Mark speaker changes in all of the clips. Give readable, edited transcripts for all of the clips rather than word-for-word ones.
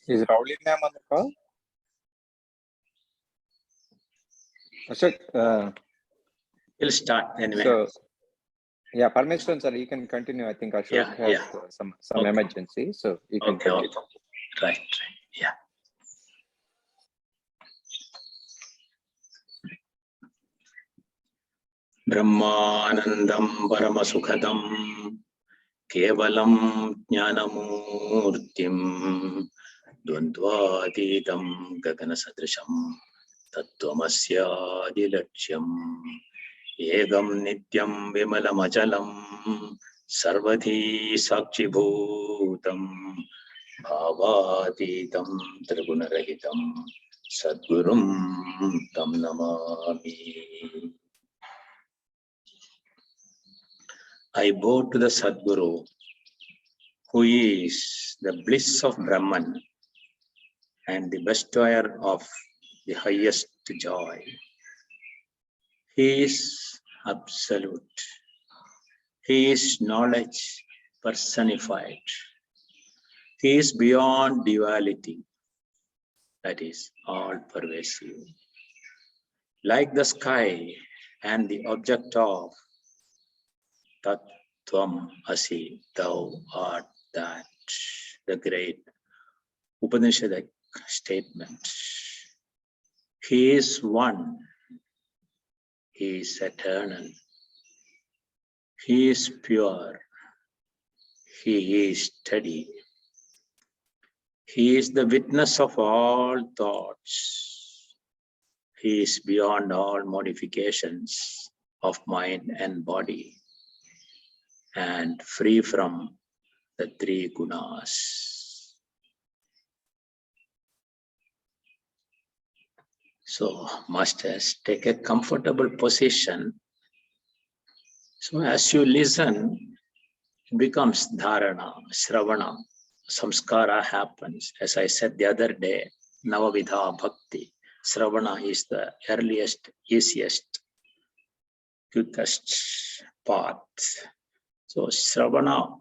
Speaker 1: Is Rauli ma'am on the call? Ashok,
Speaker 2: We'll start anyway.
Speaker 1: so, yeah, Parmeshwaran sir, you can continue. I think Ashok has some
Speaker 2: Okay.
Speaker 1: emergency, so you can continue.
Speaker 2: Right. Yeah. Brahmanandam Paramasukhadam Kevalam Jnanamurtim Dvandvatitam Gaganasadrisham Tattvamasya Dilaksham Egam Nityam Vimalamachalam Sarvadhi Sakshibhutam Bhavatitam Tribunarahitam Sadgurum Tam Namami. I bow to the Sadguru, who is the bliss of Brahman and the bestower of the highest joy. He is absolute. He is knowledge personified. He is beyond duality, that is, all pervasive. Like the sky and the object of Tat Tvam Asi, thou art that, the great Upanishadic statement. He is one. He is eternal. He is pure. He is steady. He is the witness of all thoughts. He is beyond all modifications of mind and body, and free from the three gunas. So, masters, take a comfortable position. So, as you listen, it becomes dharana, shravana, samskara happens. As I said the other day, Navavidha Bhakti. Shravana is the earliest, easiest, quickest path. So Shravana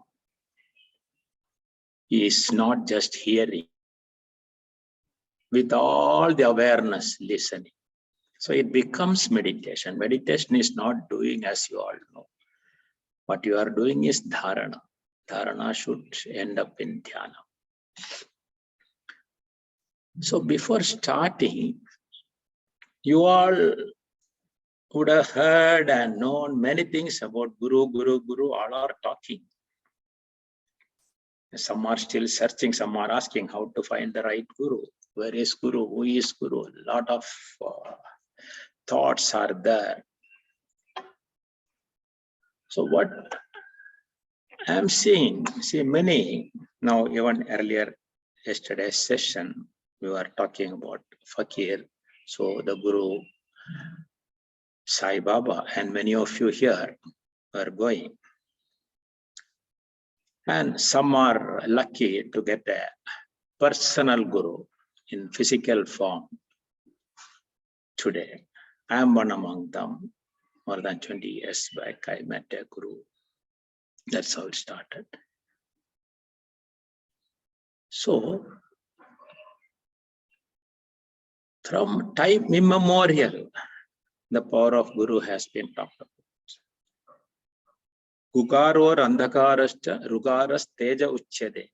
Speaker 2: is not just hearing, with all the awareness listening. So it becomes meditation. Meditation is not doing, as you all know. What you are doing is dharana. Dharana should end up in dhyana. So before starting, you all would have heard and known many things about Guru, Guru, Guru. All are talking. Some are still searching, some are asking how to find the right Guru. Where is Guru? Who is Guru? A lot of thoughts are there. So what I'm seeing, many, now even earlier, yesterday's session, we were talking about Fakir. So the Guru, Sai Baba, and many of you here are going. And some are lucky to get a personal Guru in physical form today. I am one among them. More than 20 years back, I met a Guru. That's how it started. So, from time immemorial, the power of Guru has been talked about. Gukaror andhakarascha rugaras teja uchyade.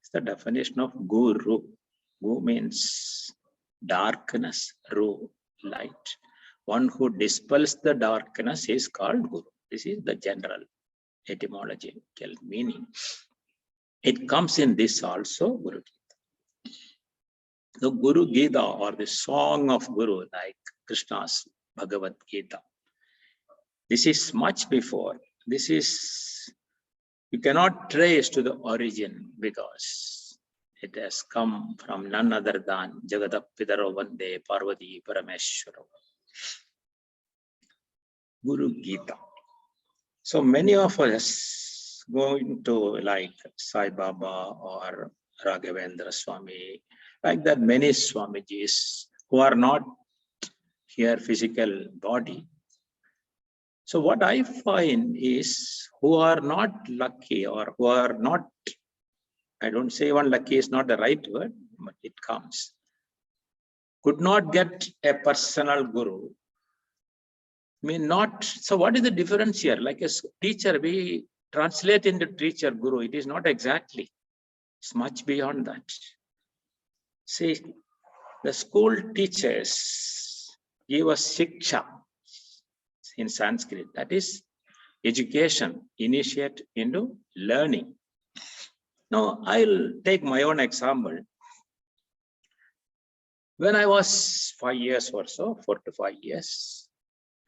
Speaker 2: It's the definition of Guru. Gu means darkness, Ru, light. One who dispels the darkness is called Guru. This is the general etymological meaning. It comes in this also, Guru Geetha. The Guru Geetha, or the song of Guru, like Krishna's Bhagavad Gita. This is much before. This is, you cannot trace to the origin because it has come from none other than Jagadapidaro Vande Parvati Parameshwara. Guru Geetha. So many of us going to like Sai Baba or Raghavendra Swami, like that many Swamijis who are not here physical body. So what I find is who are not lucky or who are not, I don't say even lucky is not the right word, but it comes, could not get a personal guru, may not. So what is the difference here? Like a teacher, we translate into teacher guru. It is not exactly. It's much beyond that. See, the school teachers give us shiksha in Sanskrit. That is education, initiate into learning. Now, I'll take my own example. When I was 5 years or so, 4 to 5 years,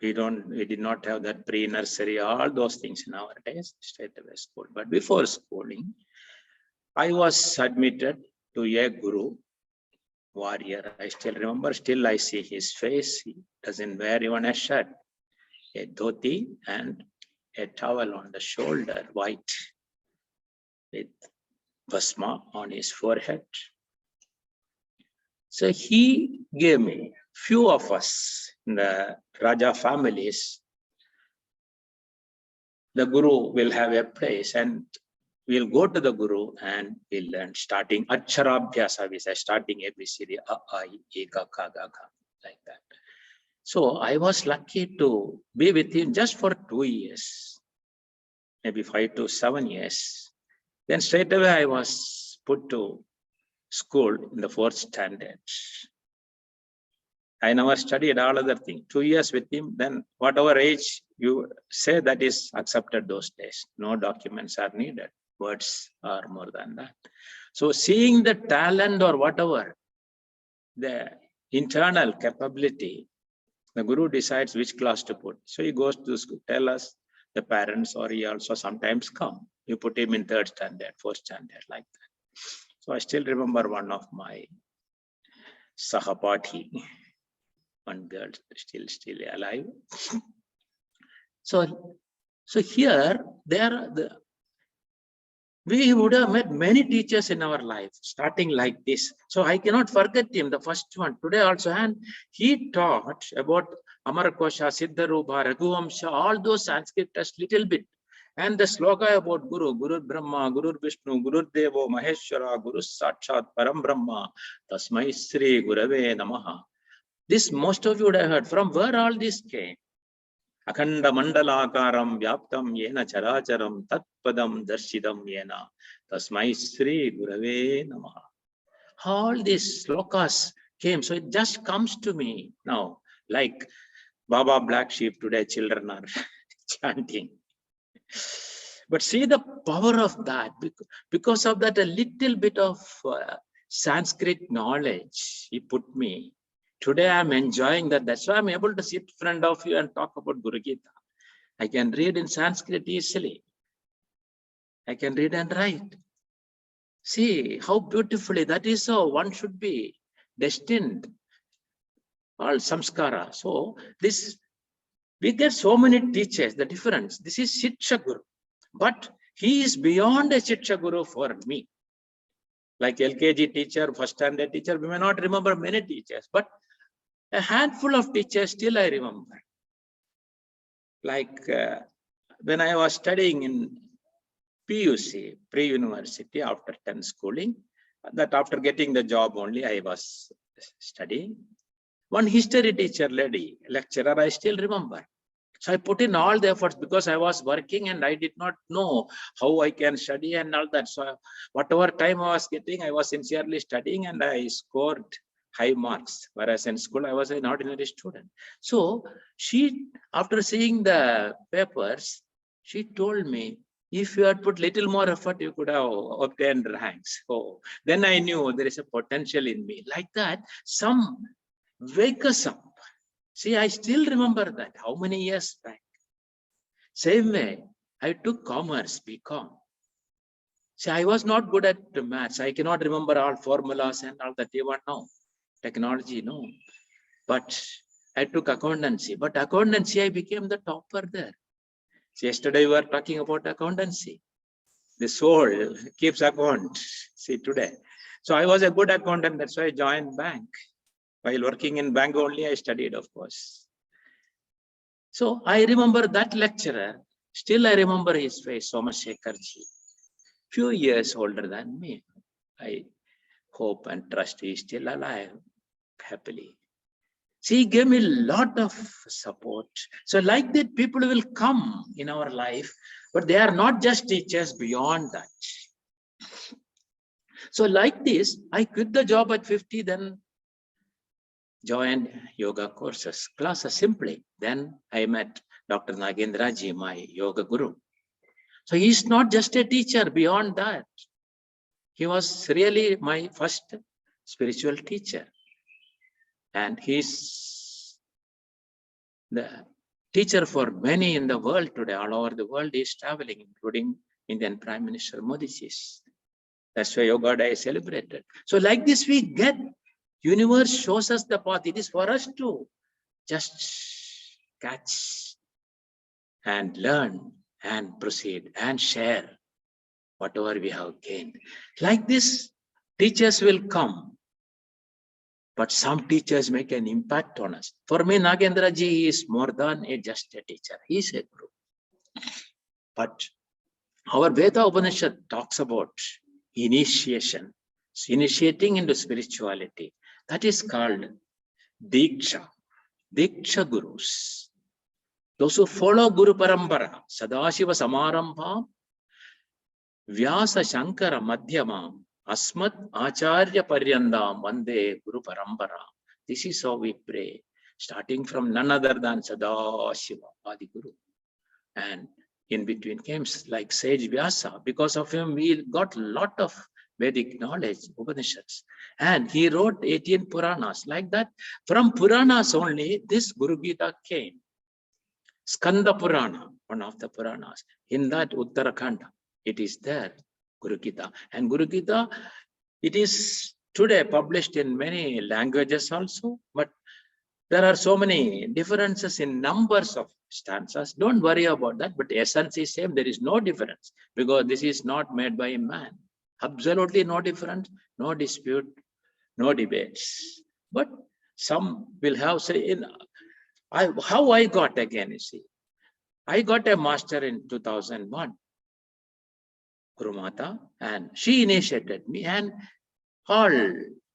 Speaker 2: we did not have that pre-nursery, all those things in our days, straight away school. But before schooling, I was admitted to a guru, warrior. I still remember, still I see his face. He doesn't wear even a shirt, a dhoti and a towel on the shoulder, white, with bhasma on his forehead. So he gave me, few of us in the Raja families, the guru will have a place and we'll go to the guru and we'll learn, starting Acharabhyasa, we say, starting ABCD, A, I, E, Ka, Ka, Ga, Ga, like that. So I was lucky to be with him just for 2 years, maybe 5 to 7 years. Then straight away I was put to school in the 4th standard. I never studied all other things. 2 years with him, then whatever age you say, that is accepted those days. No documents are needed. Words are more than that. So seeing the talent or whatever, the internal capability, the guru decides which class to put. So he goes to school, tell us, the parents, or he also sometimes come. You put him in 3rd standard, 4th standard, like that. So I still remember one of my sahapati, one girl still alive. So here we would have met many teachers in our life, starting like this. So I cannot forget him, the first one today also. And he taught about Amarakosha, Siddharupa, Raghuvamsha, all those Sanskrit tests little bit. And the sloka about Guru, Guru Brahma, Guru Vishnu, Guru Devo, Maheshwara, Guru Sakshat, Param Brahma, Tasmai Sri Gurave Namaha. This most of you would have heard. From where all this came? Akhanda Mandalakaram Vyaptam Yena Characharam Tatpadam Darshidam Yena Tasmai Sri Gurave Namaha. All these slokas came. So it just comes to me now, like Baba Black Sheep today, children are chanting. But see the power of that, because of that a little bit of Sanskrit knowledge he put me. Today I'm enjoying that. That's why I'm able to sit in front of you and talk about Guru Geetha. I can read in Sanskrit easily. I can read and write. See how beautifully that is. So one should be destined. All samskara. So this, we get so many teachers. The difference, this is Shiksha Guru, but he is beyond a Shiksha Guru for me. Like LKG teacher, 1st standard teacher, we may not remember many teachers, but a handful of teachers still I remember. Like when I was studying in PUC, pre-university, after 10 schooling, that after getting the job only I was studying. One history teacher lady, lecturer, I still remember. So I put in all the efforts because I was working and I did not know how I can study and all that. So whatever time I was getting, I was sincerely studying and I scored high marks. Whereas in school, I was an ordinary student. So she, after seeing the papers, she told me, if you had put little more effort, you could have obtained ranks. So then I knew there is a potential in me. Like that, some wake us up. See, I still remember that. How many years back? Same way, I took commerce, BCom. See, I was not good at the maths. I cannot remember all formulas and all that even now. Technology, no. But I took accountancy. But accountancy, I became the topper there. See, yesterday we were talking about accountancy. The soul keeps account. See, today. So I was a good accountant. That's why I joined bank. While working in bank only, I studied, of course. So I remember that lecturer. Still, I remember his face, Somashekarji. Few years older than me. I hope and trust he is still alive, happily. So he gave me a lot of support. So like that, people will come in our life, but they are not just teachers beyond that. So like this, I quit the job at 50, then joined yoga courses, classes simply. Then I met Dr. Nagendraji, my yoga guru. So he's not just a teacher beyond that. He was really my first spiritual teacher. And he's the teacher for many in the world today. All over the world he is traveling, including Indian Prime Minister Modi's. That's why Yoga Day is celebrated. So like this we get, universe shows us the path. It is for us to just catch and learn and proceed and share whatever we have gained. Like this, teachers will come, but some teachers make an impact on us. For me, Nagendra ji is more than just a teacher. He is a guru. But our Veda Upanishad talks about initiation, initiating into spirituality. That is called Diksha, Diksha Gurus. Those who follow Guru Parampara, Sadashiva Samarambha, Vyasa Shankara Madhyamam, Asmat Acharya Paryandam, Vande Guru Parampara. This is how we pray, starting from none other than Sadashiva, Adi Guru. And in between came like Sage Vyasa. Because of him, we got a lot of Vedic knowledge, Upanishads. And he wrote 18 Puranas. Like that, from Puranas only, this Guru Gita came. Skanda Purana, one of the Puranas. In that Uttarakhand, it is there, Guru Gita. And Guru Gita, it is today published in many languages also, but there are so many differences in numbers of stanzas. Don't worry about that, but the essence is same. There is no difference because this is not made by a man. Absolutely no difference, no dispute, no debates. But some will have say, how I got again, you see. I got a master in 2001, Guru Mata, and she initiated me, and all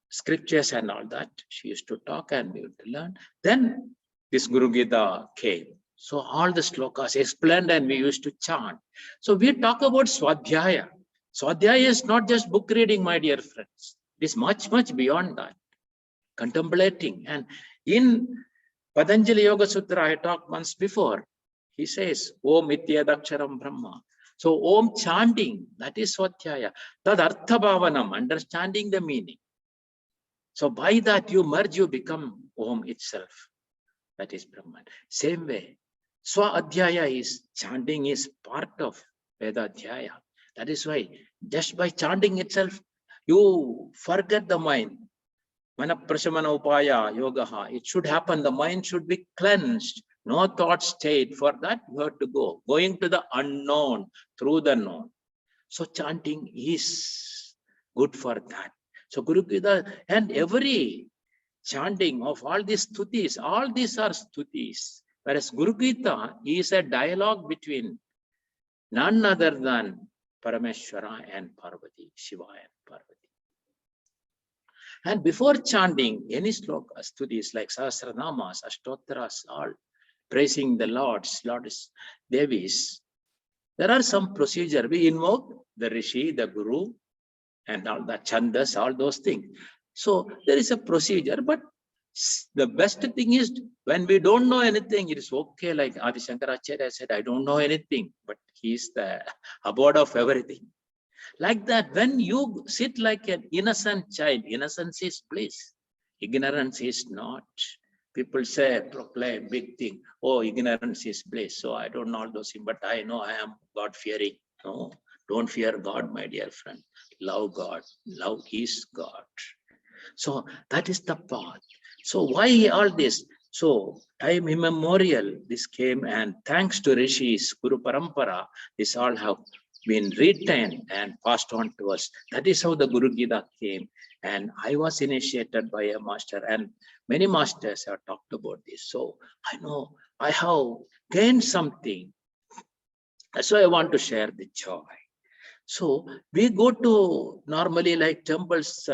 Speaker 2: scriptures and all that she used to talk and we used to learn. Then this Guru Gita came. So all the slokas explained and we used to chant. So we talk about Swadhyaya. Swadhyaya is not just book reading, my dear friends. It is much, much beyond that. Contemplating. And in Patanjali Yoga Sutra, I talked once before, he says, Om Ityadaksharam Brahma. So Om chanting, that is Swadhyaya. Tad Artha Bhavanam, understanding the meaning. So by that you merge, you become Om itself. That is Brahman. Same way, Swa Adhyaya is, chanting is part of Veda Adhyaya. That is why just by chanting itself, you forget the mind. Mana Prashamana Upaya Yogaha. It should happen. The mind should be cleansed. No thought state. For that, you have to go. Going to the unknown through the known. So chanting is good for that. So Guru Gita and every chanting of all these stutis, all these are stutis. Whereas Guru Gita is a dialogue between none other than Parameshwara and Parvati, Shiva and Parvati. And before chanting any sloka, stutis like Sahasranamas, Ashtottaras, all praising the Lords, Devis, there are some procedure. We invoke the Rishi, the Guru, and all the Chandas, all those things. So there is a procedure, but the best thing is when we don't know anything, it is okay. Like Adi Shankaracharya said, I don't know anything, but he is the abode of everything. Like that, when you sit like an innocent child, innocence is bliss, ignorance is not. People say, proclaim big thing. Oh, ignorance is bliss. So I don't know all those things, but I know I am God-fearing. No, don't fear God, my dear friend. Love God. Love is God. So that is the path. So why all this? So time immemorial, this came, and thanks to Rishis, Guru Parampara, this all have been retained and passed on to us. That is how the Guru Gita came. And I was initiated by a master, and many masters have talked about this. So I know I have gained something. So I want to share the joy. So we go to normally like temples,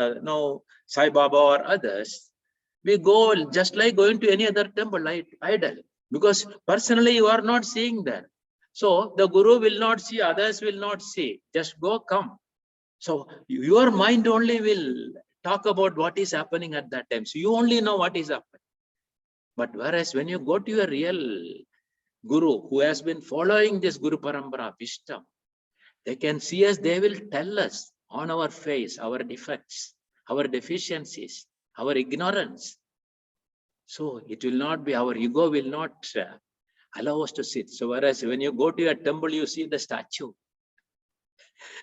Speaker 2: Sai Baba or others. We go just like going to any other temple, like idol, because personally you are not seeing that. So the Guru will not see, others will not see. Just go, come. So your mind only will talk about what is happening at that time. So you only know what is happening. But whereas when you go to your real Guru who has been following this Guru Parampara wisdom, they can see us, they will tell us on our face, our defects, our deficiencies, our ignorance. So it will not be, our ego will not allow us to sit. So whereas when you go to a temple, you see the statue.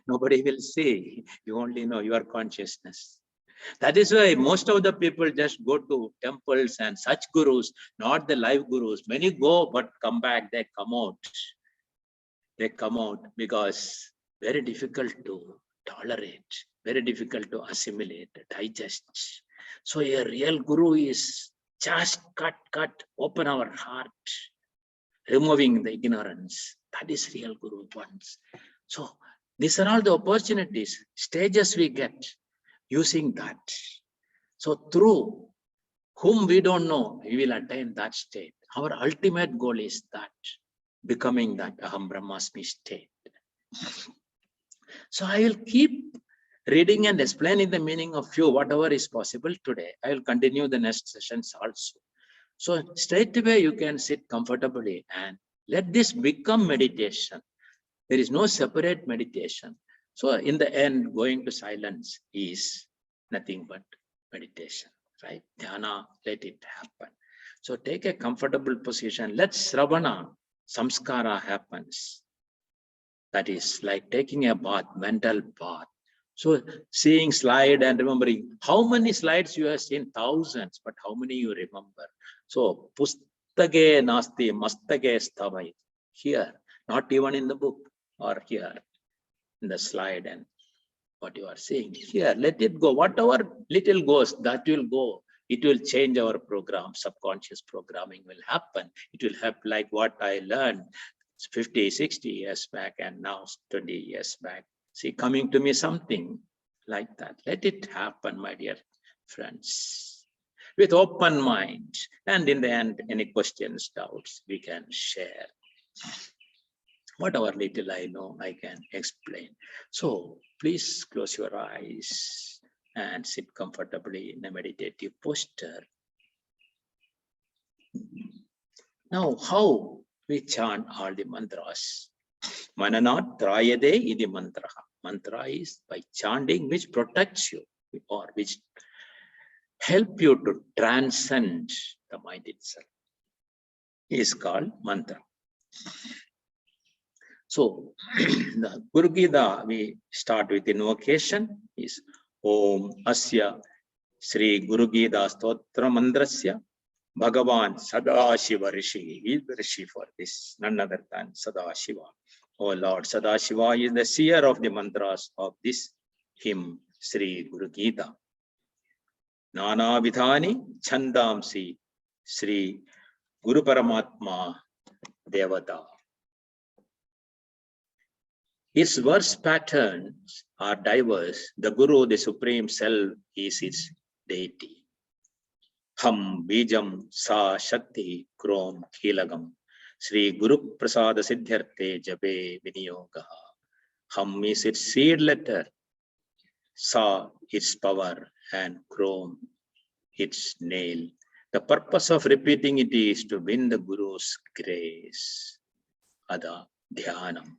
Speaker 2: Nobody will see, you only know your consciousness. That is why most of the people just go to temples and such gurus, not the live gurus. Many go but come back, they come out. They come out because very difficult to tolerate, very difficult to assimilate, digest. So a real guru is just cut, open our heart, removing the ignorance. That is real guru wants. So these are all the opportunities, stages we get using that. So through whom we don't know, we will attain that state. Our ultimate goal is that, becoming that Aham Brahmasmi state. So I will keep reading and explaining the meaning of few, whatever is possible today. I will continue the next sessions also. So straight away you can sit comfortably and let this become meditation. There is no separate meditation. So in the end, going to silence is nothing but meditation, right? Dhyana, let it happen. So take a comfortable position. Let Sravana, samskara happens. That is like taking a bath, mental bath. So seeing slide and remembering, how many slides you have seen? Thousands, but how many you remember? So pustage nasti mastage stavai. Here, not even in the book or here in the slide and what you are seeing. Here, let it go. Whatever little goes, that will go. It will change our program. Subconscious programming will happen. It will happen like what I learned 50, 60 years back and now 20 years back. See, coming to me something like that. Let it happen, my dear friends. With open mind. And in the end, any questions, doubts, we can share. Whatever little I know, I can explain. So please close your eyes and sit comfortably in a meditative posture. Now, how we chant all the mantras? Mananat trayade idi mantra. Mantra is by chanting which protects you or which help you to transcend the mind itself. Is called mantra. So the Guru Gita, we start with invocation is Om Asya Sri Guru Gita Stotra Mandrasya Bhagavan Sadashiva Rishi. He is the Rishi for this, none other than Sadashiva. Oh Lord, Sadashiva is the seer of the mantras of this hymn, Sri Guru Gita. Nana Vidhani Chandamsi Sri Guru Paramatma Devata. Its verse patterns are diverse. The Guru, the Supreme Self, is its deity. Ham Bijam Sa Shakti Krom Kilagam Sri Guru Prasada Siddhyarte Jabe Viniyogaha. Ham is its seed letter, Sa its power, and Krom its nail. The purpose of repeating it is to win the Guru's grace. Ada Dhyanam.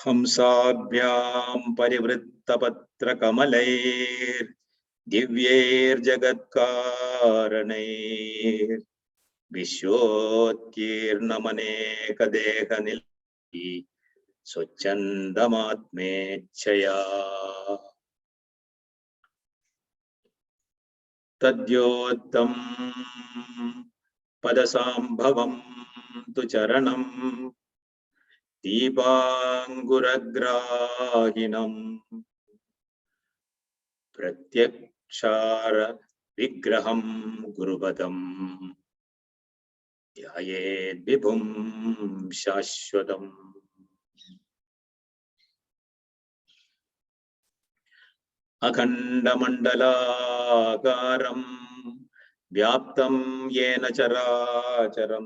Speaker 2: Hamsabhyam parivrittapatra kamalair divyair jagatkaranair vishwotkir namane kadeha nilhi swachandamatme chaya tadyottam padasambhavam tu charanam Deepanguragrahinam Pratyakshara Vigraham Gurupadam Yayed Vibhum Shashwatam. Akhandamandalakaram Vyaptam Yena Characharam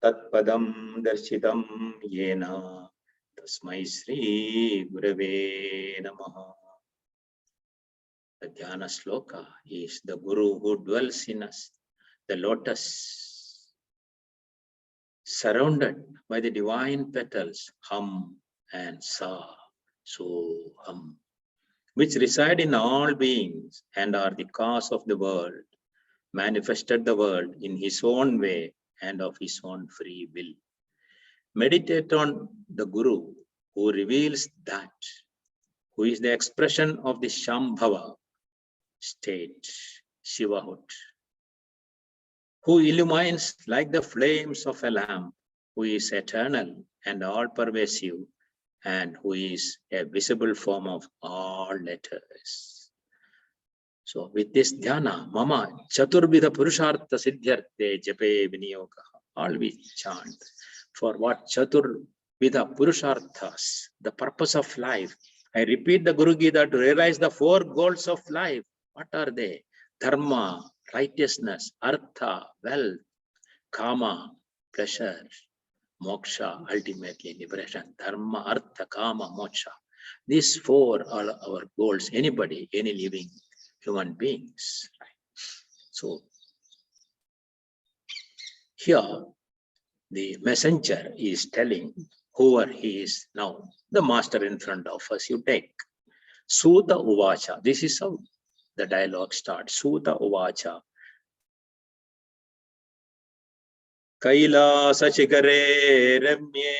Speaker 2: Tatpadam Darshitam Yena Tasmai Sri Gurave Namaha. The Dhyana Sloka is the Guru who dwells in us, the lotus, surrounded by the divine petals, Hum and Sa, So Hum, which reside in all beings and are the cause of the world, manifested the world in his own way and of his own free will. Meditate on the Guru who reveals that, who is the expression of the Shambhava state, Shivahood, who illumines like the flames of a lamp, who is eternal and all-pervasive, and who is a visible form of all letters. So with this dhyana, Mama Chaturvidha Purushartha Siddhyarthe Jape Viniyoga, all we chant for what Chaturvidha Purusharthas, the purpose of life. I repeat the Guru Gita to realize the 4 goals of life. What are they? Dharma, righteousness, artha, wealth, kama, pleasure, moksha, ultimately liberation. Dharma, artha, kama, moksha. These 4 are our goals. Anybody, any living human beings. So here the messenger is telling whoever he is now, the master in front of us, you take. Suta Uvacha. This is how the dialogue starts. Suta Uvacha. Kailasa Shikare Ramye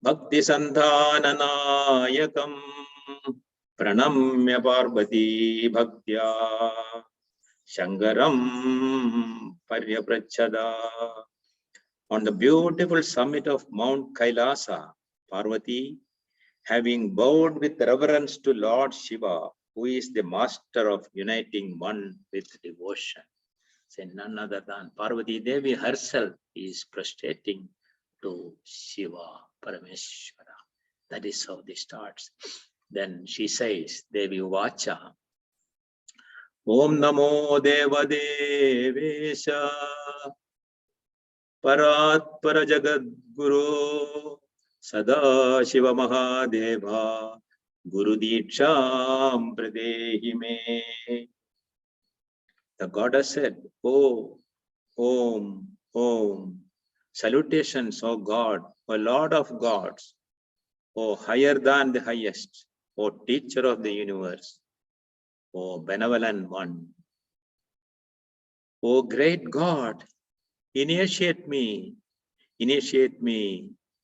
Speaker 2: Bhakti Sandhananayakam Pranamya Parvati Bhaktya Shangaram Paryaprachada. On the beautiful summit of Mount Kailasa, Parvati, having bowed with reverence to Lord Shiva, who is the master of uniting one with devotion. Say none other than Parvati Devi herself is prostrating to Shiva Parameshwara. That is how this starts. Then she says, Devi Vacha, Om Namo Deva Devesha Parat Parajagad Guru Sada Shiva Mahadeva Guru Diksham Pradehi Me. The goddess said, Oh, Om, Om, salutations, O God, O Lord of gods, O higher than the highest, O teacher of the universe, O benevolent one, O great God, initiate me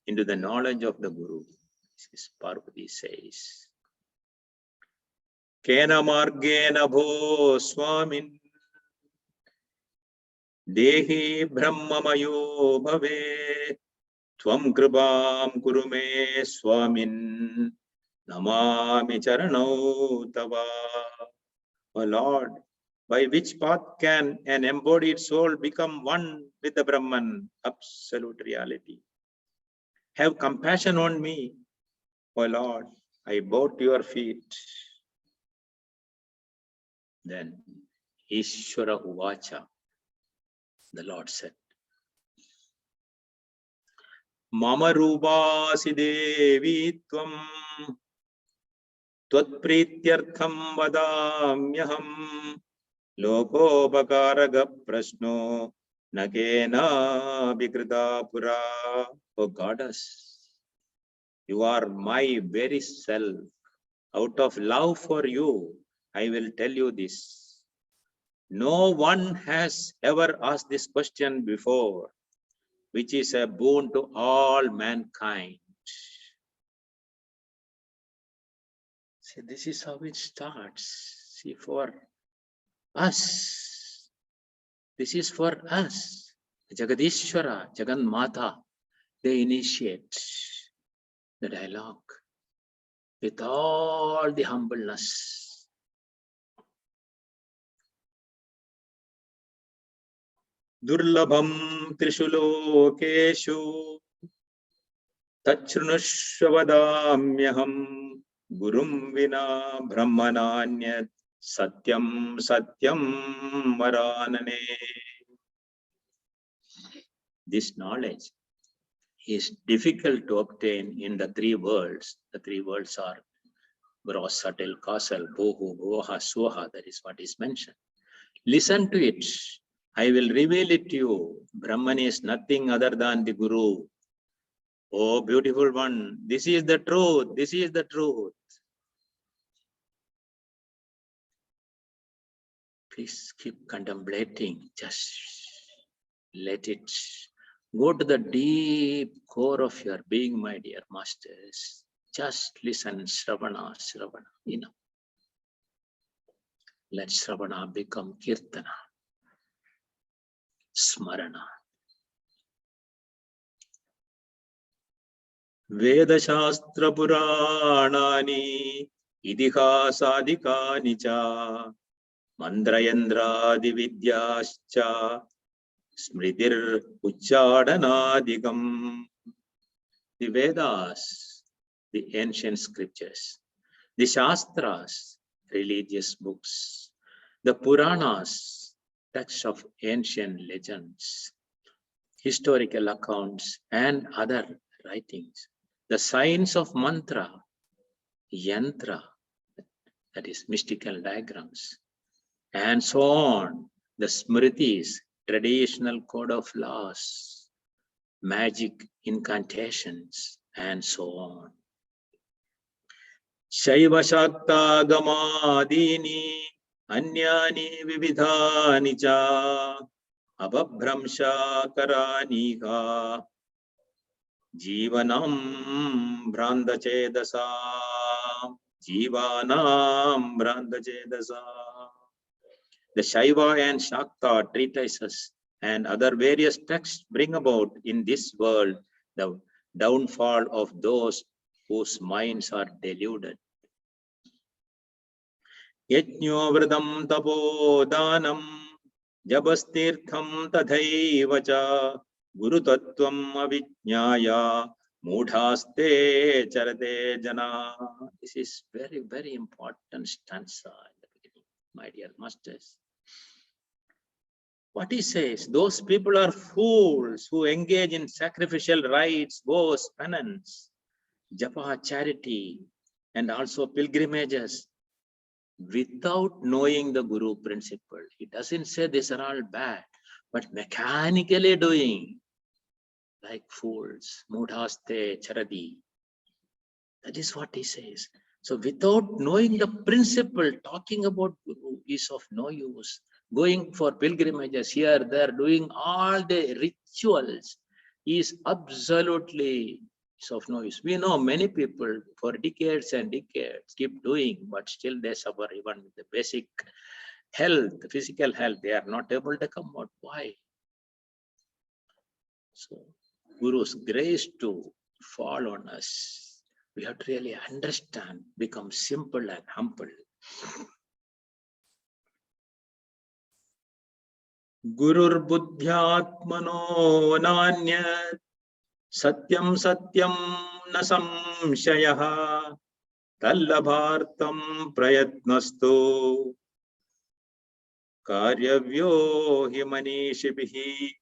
Speaker 2: into the knowledge of the Guru. This is Parvati says. Kena margena bho swamin Dehi brahmamayo bhave Tvam kripam kurume swamin Namami charanau tava. O Lord, by which path can an embodied soul become one with the Brahman, absolute reality? Have compassion on me, O Lord, I bow to your feet. Then Ishvara Uvacha, the Lord said, Mama Rupasi Devi Tvam Tvatprityartham vadamyaham Lokopakaraga prashno Nakena Vikrita Pura. O Goddess, you are my very self. Out of love for you, I will tell you this. No one has ever asked this question before, which is a boon to all mankind. See, this is how it starts. See, for us, this is for us. Jagadishwara, Jaganmata, they initiate the dialogue with all the humbleness. Durlabham trishu lokeshu tachrunushavadamyaham gurum vina brahmananyat satyam satyam varanane. This knowledge is difficult to obtain in the three worlds. The three worlds are gross, subtle, causal, bohu, bhoha, soha. That is what is mentioned. Listen to it. I will reveal it to you. Brahman is nothing other than the Guru. Oh, beautiful one. This is the truth. This is the truth. Please keep contemplating. Just let it go to the deep core of your being, my dear masters. Just listen, Shravana, Shravana. Enough. Let Shravana become Kirtana, Smarana. Veda Shastra Puranani, Idihāsadikāni ca, Mandrayandradi Vidyascha, Smritir Uchchadanādikam. The Vedas, the ancient scriptures, the Shastras, religious books, the Puranas, texts of ancient legends, historical accounts, and other writings, the science of mantra, yantra, that is mystical diagrams, and so on, the smritis, traditional code of laws, magic incantations, and so on. Shaiva Shakta Gamadini Anyani Vividhani cha Abhabhramsha Karaniha Jivanam Brandachedasa Jivanam Brandachedasa. The Shaiva and Shakta treatises and other various texts bring about in this world the downfall of those whose minds are deluded. Yajño vridam tapo danam jabastirtham tadhaivacha guru tattvam avijñāya mudhaste charate jana. This is very, very important stanza in the beginning, my dear masters. What he says, those people are fools who engage in sacrificial rites, vows, penance, japa, charity, and also pilgrimages without knowing the Guru principle. He doesn't say these are all bad, but mechanically doing like fools. Mudhaste charadi. That is what he says. So without knowing the principle, talking about Guru is of no use. Going for pilgrimages here, there, doing all the rituals is absolutely of no use. We know many people for decades and decades keep doing, but still they suffer even with the basic health, physical health. They are not able to come out. Why? So Guru's grace to fall on us. We have to really understand, become simple and humble. Gurur buddhyatmano nanyat satyam satyam na samshayaha tallabhartam prayatnastu karyavyo hi manishibihi.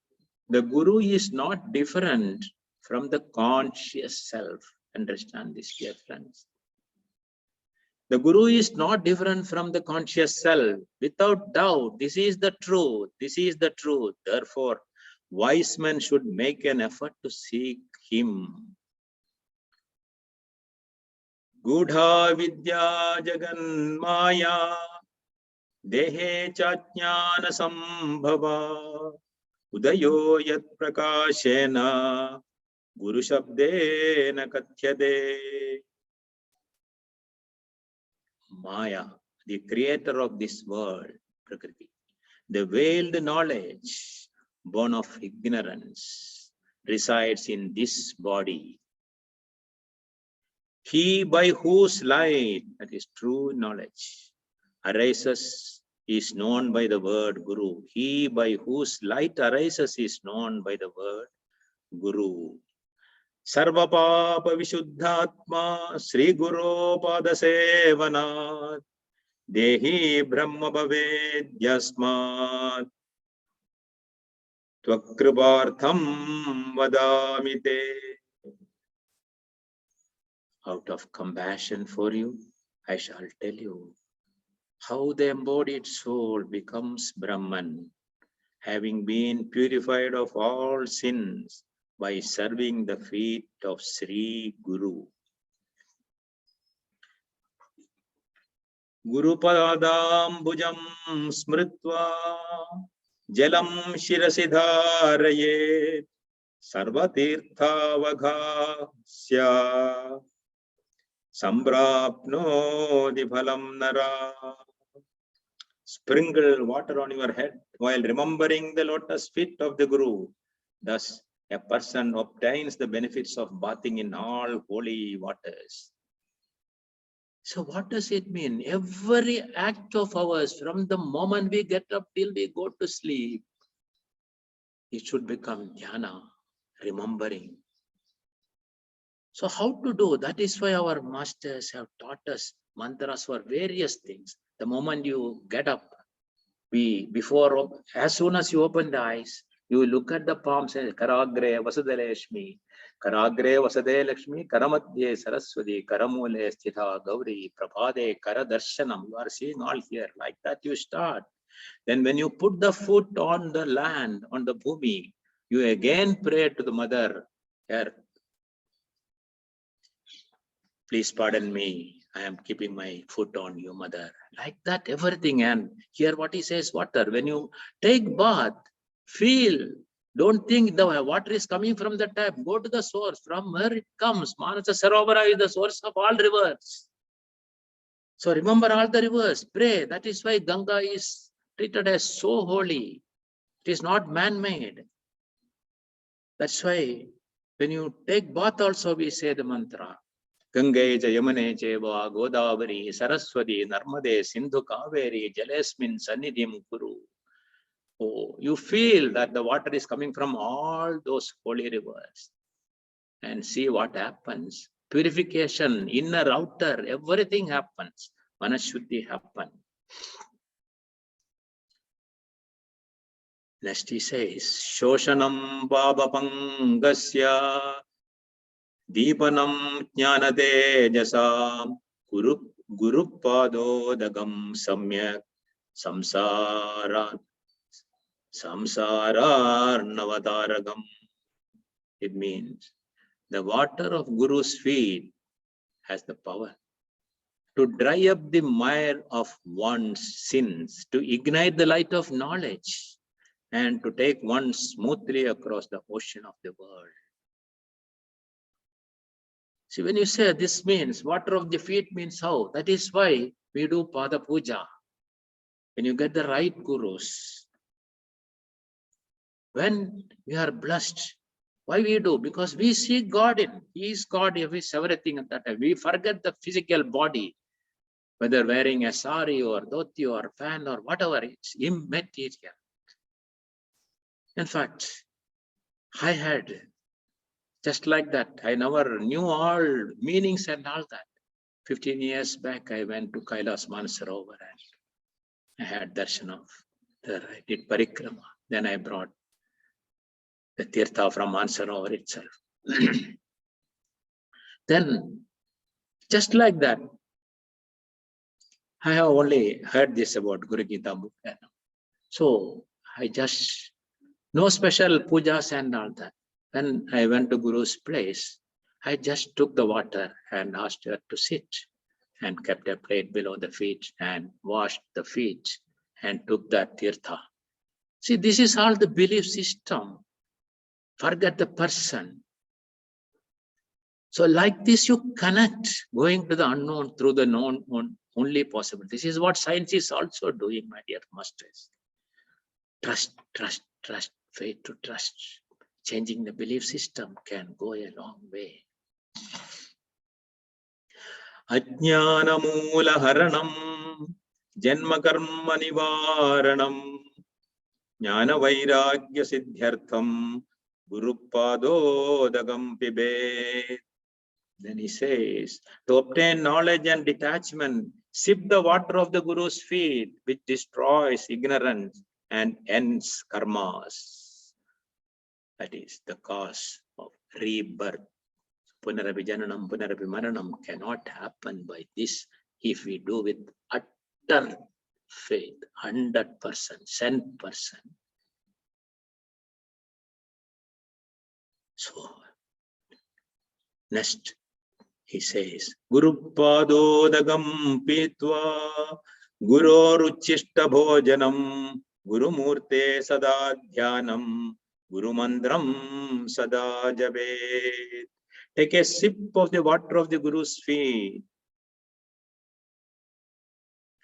Speaker 2: The Guru is not different from the conscious self. Understand this, dear friends. The Guru is not different from the conscious self. Without doubt, this is the truth. This is the truth. Therefore, wise men should make an effort to seek him. Gudha vidya jagan maya dehe chajnana sambhava udayo yat prakashena guru shabdena kathyade. Maya, the creator of this world, Prakriti, the veiled knowledge born of ignorance, resides in this body. He by whose light, that is true knowledge, arises is known by the word Guru. He by whose light arises is known by the word Guru. Sarva Papa Vishuddhatma Sri Guru Pada Sevanat Dehi Brahma Bhaved Yasmat Tvakripartham Vadamite. Out of compassion for you, I shall tell you how the embodied soul becomes Brahman, having been purified of all sins by serving the feet of Sri Guru. Guru Padam Bhujam Smritva Jalam Shirasidharaye Sarvatirtha Vaghasya Sambrapno Diphalam Nara. Sprinkle water on your head while remembering the lotus feet of the Guru. Thus, a person obtains the benefits of bathing in all holy waters. So what does it mean? Every act of ours, from the moment we get up till we go to sleep, it should become dhyana, remembering. So how to do? That is why our masters have taught us mantras for various things. The moment you get up, as soon as you open the eyes, you look at the palms and Karagre Vasadalashmi, Karagre Vasadalakshmi, Karamadye Saraswati, Karamule Sthita Gauri, Prabhade Karadarshanam. You are seeing all here. Like that you start. Then when you put the foot on the land, on the bhumi, you again pray to the mother. Here, please pardon me. I am keeping my foot on you, mother. Like that, everything. And here what he says, water. When you take bath, feel. Don't think the water is coming from the tap. Go to the source. From where it comes. Manasa Sarovara is the source of all rivers. So remember all the rivers. Pray. That is why Ganga is treated as so holy. It is not man-made. That's why when you take bath also we say the mantra. Gange Yamane Cheva Godavari Saraswati Narmade Sindhu Kaveri Jalesmin Sannidhim Kuru. Oh, you feel that the water is coming from all those holy rivers. And see what happens. Purification, inner, outer, everything happens. Manashuddhi happens. Next he says, Shoshanam Babapangasya Deepanam Jnanate Jasam Guru Pado Dagam Samyak Samsara Navataragam. It means the water of Guru's feet has the power to dry up the mire of one's sins, to ignite the light of knowledge, and to take one smoothly across the ocean of the world. See, when you say this means water of the feet means how? That is why we do Pada Puja. When you get the right gurus, when we are blessed, why we do? Because we see God in. He is God, He is everything at that time. We forget the physical body, whether wearing a sari or dhoti or fan or whatever, it's immaterial. In fact, I had just like that. I never knew all meanings and all that. 15 years back, I went to Kailas Mansarovar and I had darshan of there. I did parikrama. Then I brought the tirtha from Mansarovar itself. Then, just like that, I have only heard this about Guru Geetha book. So I just, no special pujas and all that. When I went to Guru's place, I just took the water and asked her to sit and kept a plate below the feet and washed the feet and took that tirtha. See, this is all the belief system. Forget the person. So like this, you connect going to the unknown through the known only possible. This is what science is also doing, my dear masters. Trust, trust, trust, faith to trust. Changing the belief system can go a long way. Ajnana Moola Haranam Janma karma nivaranam jnana vairagya siddhyartham gurupadodagam pibe. Then he says, to obtain knowledge and detachment, sip the water of the Guru's feet, which destroys ignorance and ends karmas. That is the cause of rebirth. Punarapi jananam, punarapi maranam cannot happen by this if we do with utter faith, 100%, 100%. So, next, he says, Guru Padodagam Pitva Guroruchishta Bhojanam Guru Murte Sada Dhyanam Guru Mandram Sada Jabe. Take a sip of the water of the Guru's feet.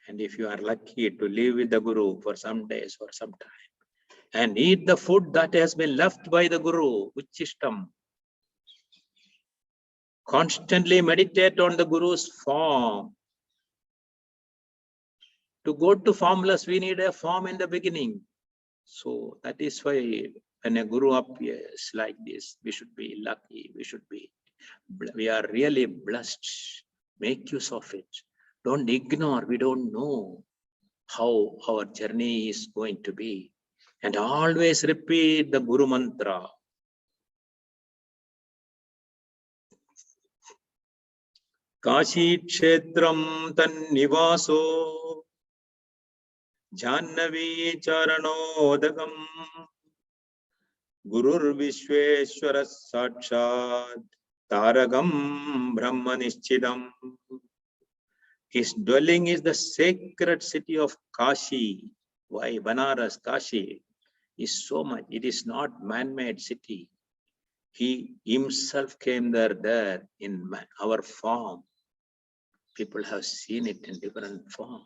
Speaker 2: And if you are lucky to live with the Guru for some days or some time, and eat the food that has been left by the Guru, Uchishtam. Constantly meditate on the Guru's form. To go to formless, we need a form in the beginning. So that is why when a Guru appears like this, we should be lucky. We are really blessed. Make use of it. Don't ignore. We don't know how our journey is going to be. And always repeat the Guru mantra. Kashi Kshetram Tan Nivaso Jannavi Charanodagam Gurur Vishweshwara Sakshat Taragam Brahmanishchidam. His dwelling is the sacred city of Kashi. Why Banaras, Kashi is so much. It is not man-made city. He himself came there in our form. People have seen it in different form.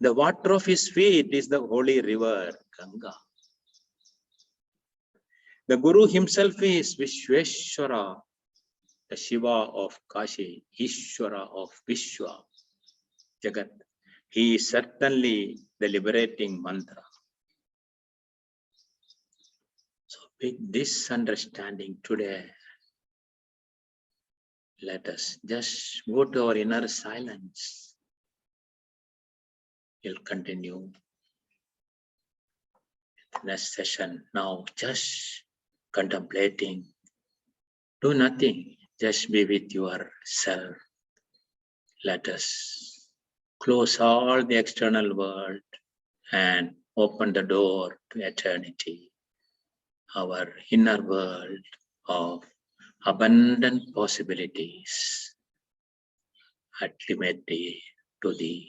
Speaker 2: The water of his feet is the holy river, Ganga. The Guru himself is Vishweshwara, the Shiva of Kashi, Ishwara of Vishwa, Jagat. He is certainly the liberating mantra. So with this understanding today, let us just go to our inner silence. We'll continue the next session. Now just contemplating. Do nothing. Just be with yourself. Let us close all the external world and open the door to eternity. Our inner world of abundant possibilities. Ultimately to the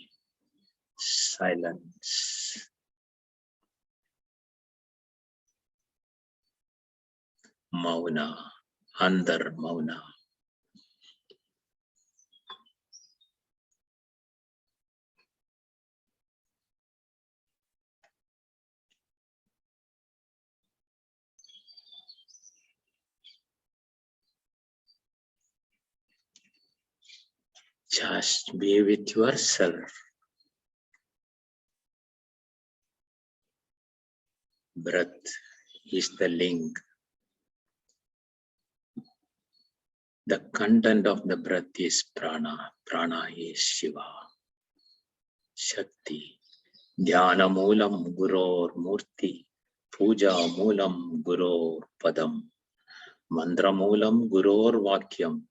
Speaker 2: silence. Mauna, Andar Mauna. Just be with yourself. Breath is the link. The content of the breath is prana. Prana is Shiva. Shakti. Dhyana moolam guror murti. Puja moolam guror padam. Mantra moolam guror vakyam.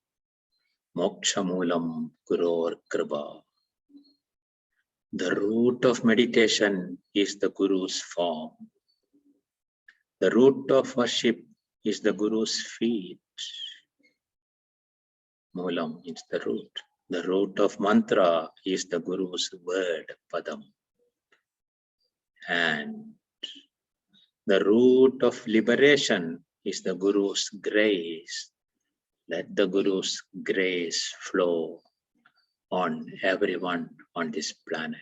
Speaker 2: Moksha moolam guror kripa. The root of meditation is the Guru's form. The root of worship is the Guru's feet. Moolam is the root. The root of mantra is the Guru's word, Padam. And the root of liberation is the Guru's grace. Let the Guru's grace flow on everyone on this planet.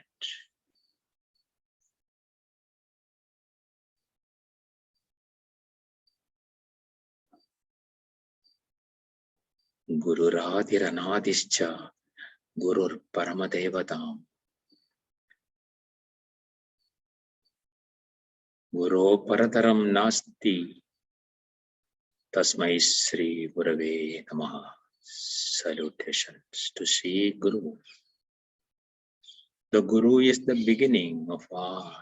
Speaker 2: Guru Radhiranadischa Gurur Paramadevatam. Guru Parataram Nasti Tasmai Sri Gurave Namaha. Salutations to Sri Guru. The Guru is the beginning of all,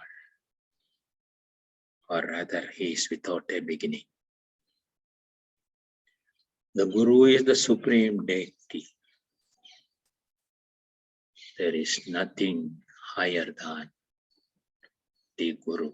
Speaker 2: or rather, he is without a beginning. The Guru is the supreme deity. There is nothing higher than the Guru.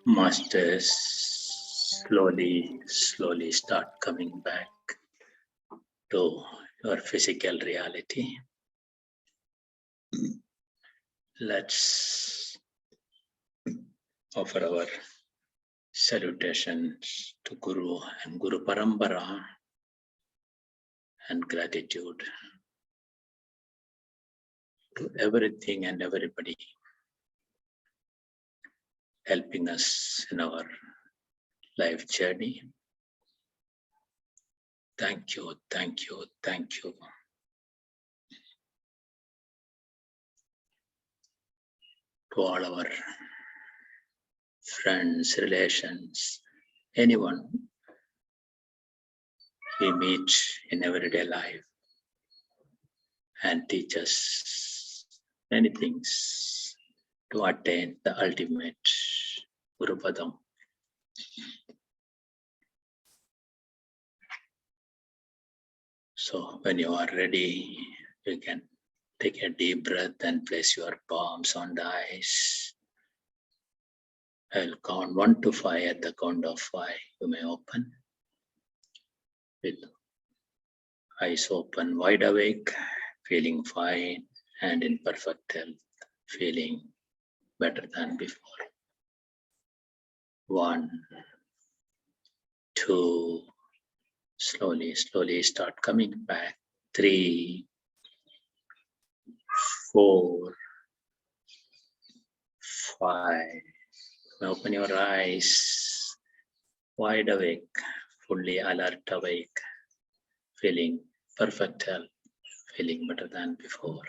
Speaker 2: Masters, slowly start coming back to your physical reality. Let's offer our salutations to Guru and Guru Parambara and gratitude to everything and everybody helping us in our life journey. Thank you, thank you, thank you. To all our friends, relations, anyone we meet in everyday life and teach us many things to attain the ultimate Guru Padam. So when you are ready, you can take a deep breath and place your palms on the eyes. I'll count 1 to 5. At the count of 5, you may open with eyes open, wide awake, feeling fine and in perfect health, feeling better than before. 1, 2, slowly start coming back. 3, 4, 5. Open your eyes, wide awake, fully alert awake, feeling perfect health, feeling better than before.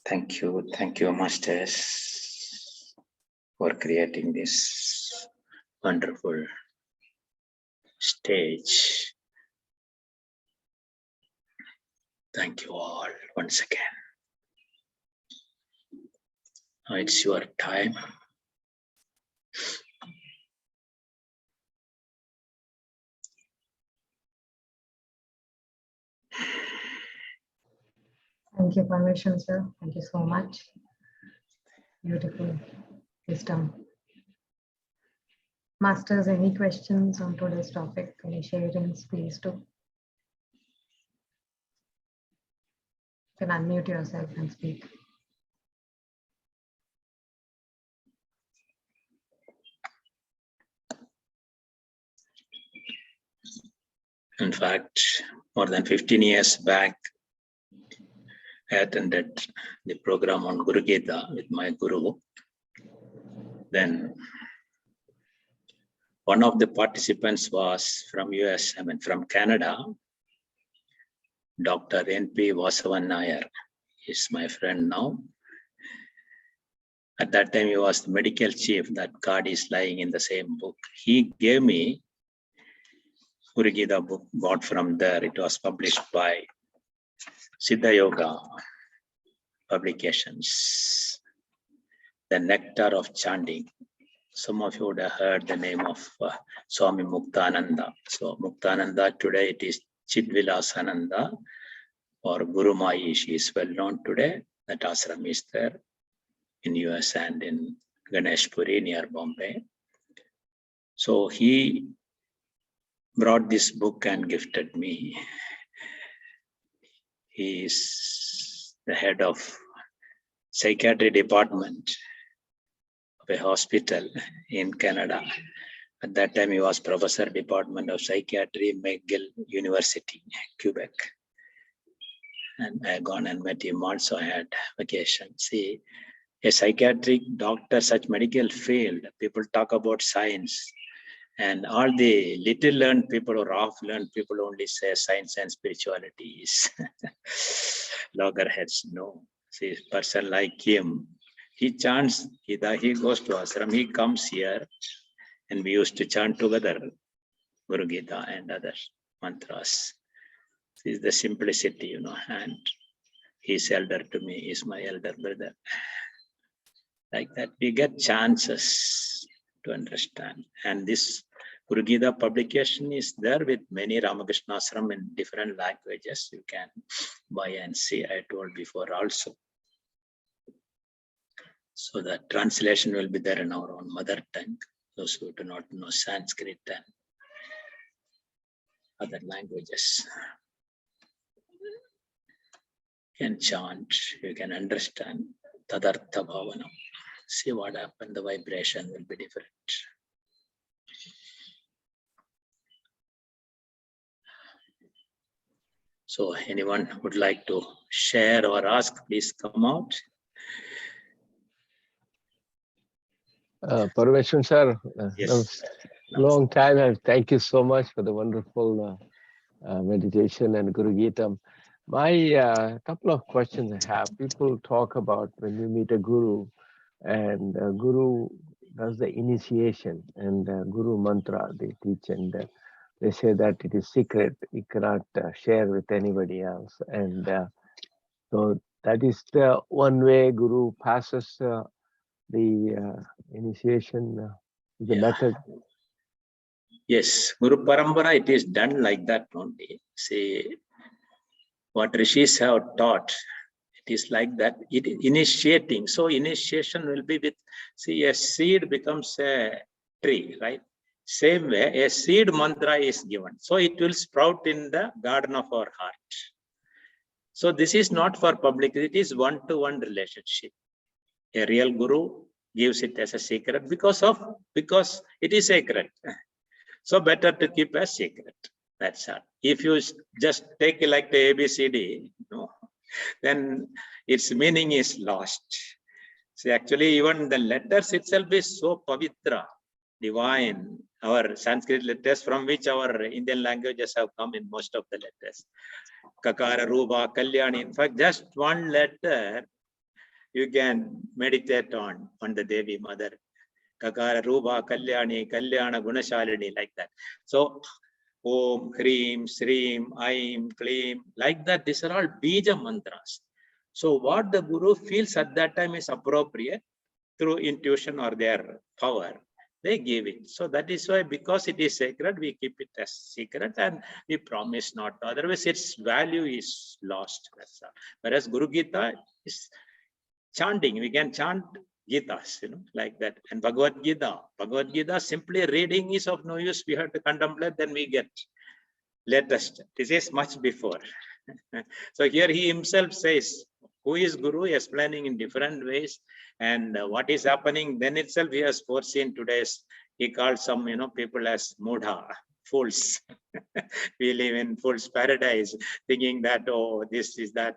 Speaker 2: Thank you, Masters, for creating this wonderful stage. Thank you all once again. Now it's your time.
Speaker 3: Thank you, Parmeshwar sir. Thank you so much. Beautiful wisdom. Masters, any questions on today's topic? Any sharings, please do. You can unmute yourself and speak.
Speaker 2: In fact, more than 15 years back, I attended the program on Guru Geetha with my Guru. Then one of the participants was from US, from Canada. Dr. N.P. Vasavan Nair is my friend now. At that time, he was the medical chief. That card is lying in the same book. He gave me Guru Geetha book, got from there. It was published by Siddha Yoga Publications. the nectar of chanting. Some of you would have heard the name of Swami Muktananda. So Muktananda, today it is Chidvilasananda or Guru Mai. She is well known today. That ashram is there in US and in Ganeshpuri near Bombay. So he brought this book and gifted me. He is the head of psychiatry department of a hospital in Canada. At that time, he was professor department of psychiatry, McGill University, Quebec. And I had gone and met him also. I had vacation. See, a psychiatric doctor, such medical field, people talk about science. And all the little learned people or half learned people only say science and spirituality is loggerheads. No. See, a person like him, he chants Geetha, he goes to ashram, he comes here, and we used to chant together Guru Geetha and other mantras. This is the simplicity, you know, and he's elder to me, he's my elder brother. Like that, we get chances to understand. And this Guru Geetha publication is there with many Ramakrishna ashram in different languages. You can buy and see. I told before also. So the translation will be there in our own mother tongue. Those who do not know Sanskrit and other languages can chant, you can understand Tadartha Bhavanam. See what happened, the vibration will be different. So anyone would like to share or ask, please come out.
Speaker 4: Parmeshwan sir,
Speaker 2: Yes.
Speaker 4: long time, and thank you so much for the wonderful meditation and Guru Geetha. My couple of questions I have. People talk about when you meet a guru, and guru does the initiation and guru mantra they teach, and they say that it is secret, you cannot share with anybody else. And so that is the one way guru passes the initiation, the method.
Speaker 2: Yes, Guru Parampara, it is done like that only. See, what rishis have taught, it is like that, it is initiating. So initiation will be with, see, a seed becomes a tree, right? Same way, a seed mantra is given. So it will sprout in the garden of our heart. So this is not for public, it is one-to-one relationship. A real guru gives it as a secret because it is sacred. So better to keep a secret. That's all. If you just take it like the ABCD, no, then its meaning is lost. See, actually, even the letters itself is so pavitra, divine. Our Sanskrit letters from which our Indian languages have come in most of the letters. Kakara, Ruba, Kalyani. In fact, just one letter you can meditate on the Devi Mother. Kakara, Ruba, Kalyani, Kalyana, Gunashalini, like that. So, Om, Hreem, Sreem, Aim, Kleem, like that. These are all Bija mantras. So, what the Guru feels at that time is appropriate through intuition or their power, they give it. So, that is why, because it is sacred, we keep it as secret and we promise not to. Otherwise, its value is lost. That's all. Whereas Guru Geetha is chanting, we can chant Geetas, you know, like that. And Bhagavad Gita, simply reading is of no use. We have to contemplate, then we get latest. This is much before. So here he himself says, who is Guru, explaining in different ways, and what is happening. Then itself he has foreseen today's, he called some, you know, people as Mudha, fools. We live in fool's paradise, thinking that, oh, this is that,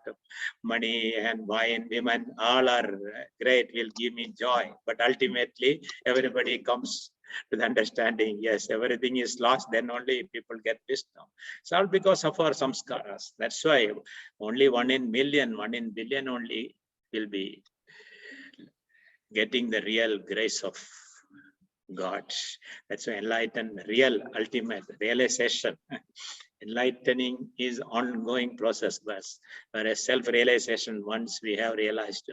Speaker 2: money and wine, women, all are great, will give me joy. But ultimately, everybody comes to the understanding, yes, everything is lost, then only people get wisdom. It's all because of our samskaras. That's why only 1 in million, 1 in billion only will be getting the real grace of God. That's why enlightened, real, ultimate realization. Enlightening is ongoing process, whereas self-realization, once we have realized,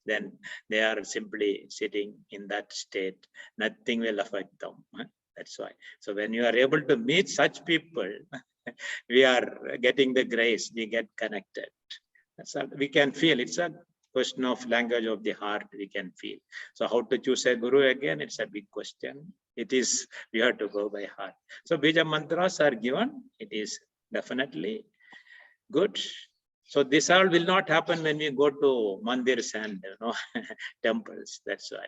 Speaker 2: then they are simply sitting in that state. Nothing will affect them. That's why. So when you are able to meet such people, we are getting the grace, we get connected. That's all. We can feel. It's a question of language of the heart, we can feel. So how to choose a guru again, it's a big question. It is, we have to go by heart. So bija mantras are given, it is definitely good. So this all will not happen when we go to mandirs and temples, that's why.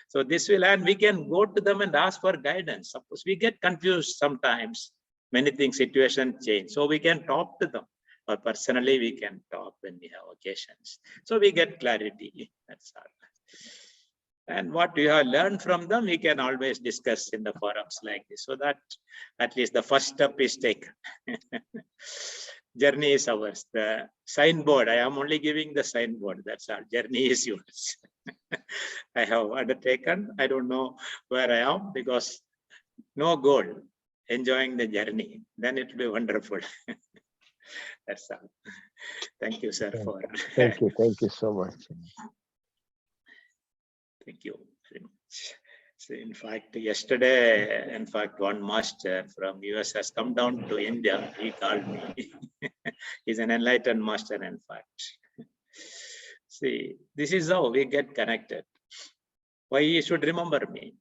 Speaker 2: So this will, and we can go to them and ask for guidance. Suppose we get confused sometimes, many things, situation change. So we can talk to them, or personally we can talk when we have occasions. So we get clarity, that's all. And what we have learned from them, we can always discuss in the forums like this, so that at least the first step is taken. Journey is ours. The signboard, I am only giving the signboard, that's all. Journey is yours. I have undertaken, I don't know where I am, because no goal, enjoying the journey, then it will be wonderful. That's all. Thank you, sir, for.
Speaker 4: Thank you so much.
Speaker 2: Thank you very much. So in fact, yesterday, one master from US has come down to India. He called me. He's an enlightened master, in fact. See, this is how we get connected. Why he should remember me?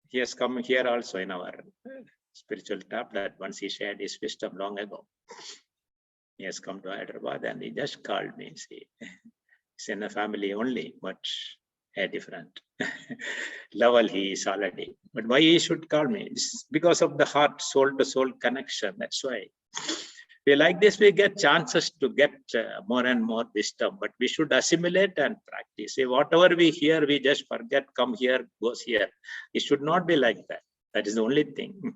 Speaker 2: He has come here also in our spiritual tablet. Once he shared his wisdom long ago. He has come to Hyderabad and he just called me. See, it's in the family only, but a different level he is already. But why he should call me? It's because of the heart, soul to soul connection. That's why. We like this, we get chances to get more and more wisdom, but we should assimilate and practice. See, whatever we hear, we just forget, come here, goes here. It should not be like that. That is the only thing.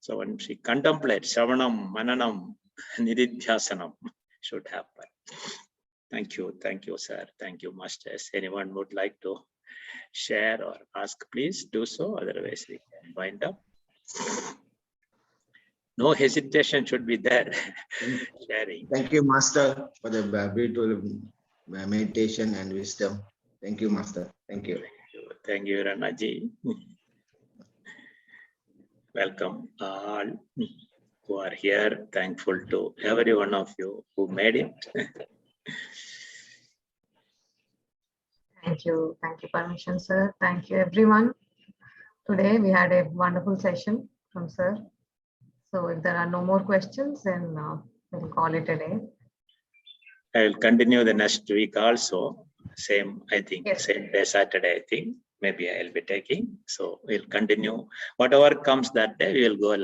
Speaker 2: So when she contemplates, Shravanam, Mananam, Nididhyasanam should happen. Thank you, sir. Thank you, masters. Anyone would like to share or ask, please do so. Otherwise, we can wind up. No hesitation should be there. Sharing.
Speaker 5: Thank you, Master, for the beautiful meditation and wisdom. Thank you, Master. Thank you.
Speaker 2: Thank you, Ranaji. Welcome all who are here. Thankful to every one of you who made it.
Speaker 3: Thank you, Parmesan sir. Thank you, everyone. Today we had a wonderful session from sir. So if there are no more questions, then we'll call it a day.
Speaker 2: I will continue the next week also. Same, I think,
Speaker 3: yes.
Speaker 2: Same day, Saturday, I think. Maybe I'll be taking. So we'll continue. Whatever comes that day, we will go live.